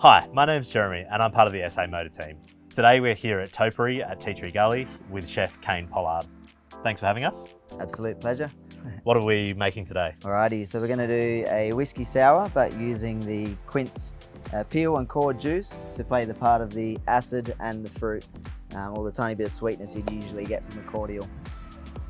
Hi, my name's Jeremy and I'm part of the SA Motor team. Today we're here at Topiary at Tea Tree Gully with chef Kane Pollard. Thanks for having us. Absolute pleasure. What are we making today? Alrighty, so we're going to do a whiskey sour, but using the quince peel and core juice to play the part of the acid and the fruit, or the tiny bit of sweetness you'd usually get from a cordial.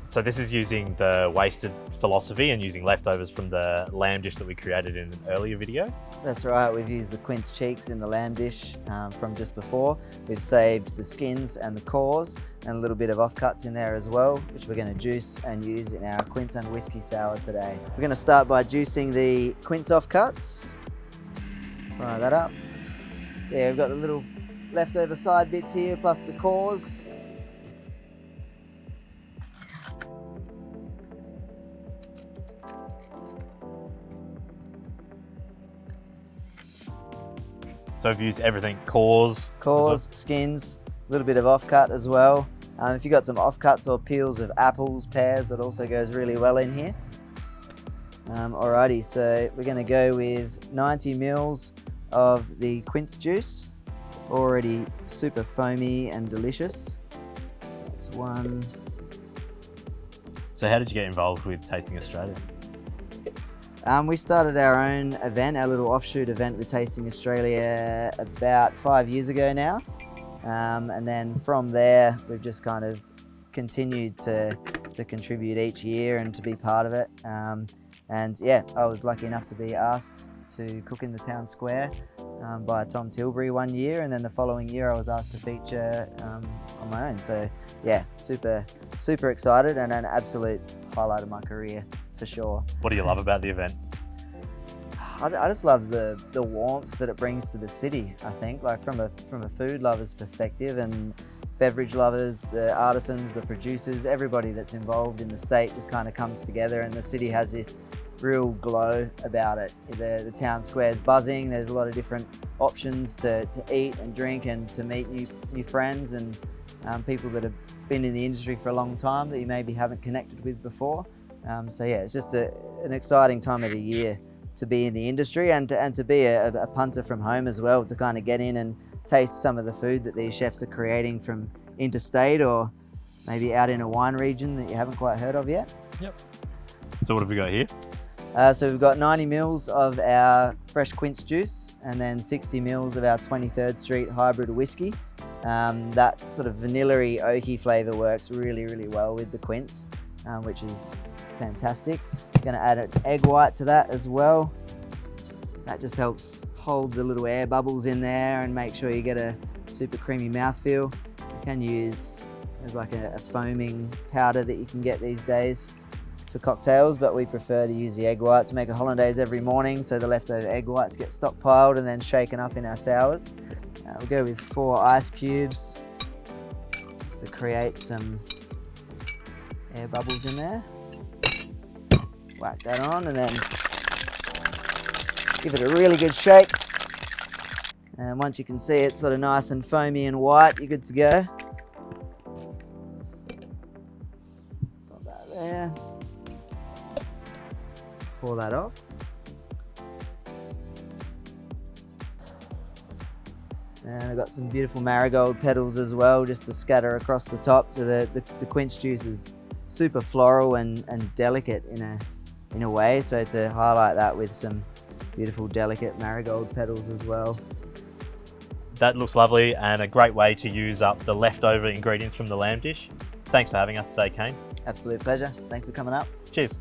So this is using the wasted philosophy and using leftovers from the lamb dish that we created in an earlier video. That's right, we've used the quince cheeks in the lamb dish from just before. We've saved the skins and the cores and a little bit of offcuts in there as well, which we're going to juice and use in our quince and whiskey sour today. We're going to start by juicing the quince offcuts. Fry that up. So yeah, we've got the little leftover side bits here plus the cores. So we've used everything, cores, skins, a little bit of offcut as well. If you've got some offcuts or peels of apples, pears, that also goes really well in here. Alrighty, so we're going to go with 90 mils of the quince juice, already super foamy and delicious. That's one. So how did you get involved with Tasting Australia? We started our own event, our little offshoot event with Tasting Australia about 5 years ago now. And then from there, we've just kind of continued to contribute each year and to be part of it. And yeah, I was lucky enough to be asked to cook in the town square by Tom Tilbury one year, and then the following year I was asked to feature on my own. So yeah, super excited and an absolute highlight of my career for sure. What do you love about the event? I just love the warmth that it brings to the city, I think, like from a food lover's perspective, and beverage lovers, the artisans, the producers, everybody that's involved in the state just kind of comes together, and the city has this real glow about it. The town square's buzzing, there's a lot of different options to eat and drink and to meet new friends and people that have been in the industry for a long time that you maybe haven't connected with before. So yeah, it's just an exciting time of the year to be in the industry and to be a punter from home as well, to kind of get in and taste some of the food that these chefs are creating from interstate or maybe out in a wine region that you haven't quite heard of yet. Yep. So what have we got here? So we've got 90 mils of our fresh quince juice and then 60 mils of our 23rd Street hybrid whiskey. That sort of vanilla-y, oaky flavour works really, really well with the quince, which is fantastic. Gonna add an egg white to that as well. That just helps hold the little air bubbles in there and make sure you get a super creamy mouthfeel. You can use, there's like a foaming powder that you can get these days for cocktails, but we prefer to use the egg whites. Make a hollandaise every morning, so the leftover egg whites get stockpiled and then shaken up in our sours. We'll go with 4 ice cubes just to create some air bubbles in there. Whack that on and then give it a really good shake. And once you can see it's sort of nice and foamy and white, you're good to go. Put that there. Pour that off. And I've got some beautiful marigold petals as well, just to scatter across the top. So the quince juice is super floral and delicate in a way, so to highlight that with some beautiful delicate marigold petals as well. That looks lovely and a great way to use up the leftover ingredients from the lamb dish. Thanks for having us today, Kane. Absolute pleasure. Thanks for coming up. Cheers.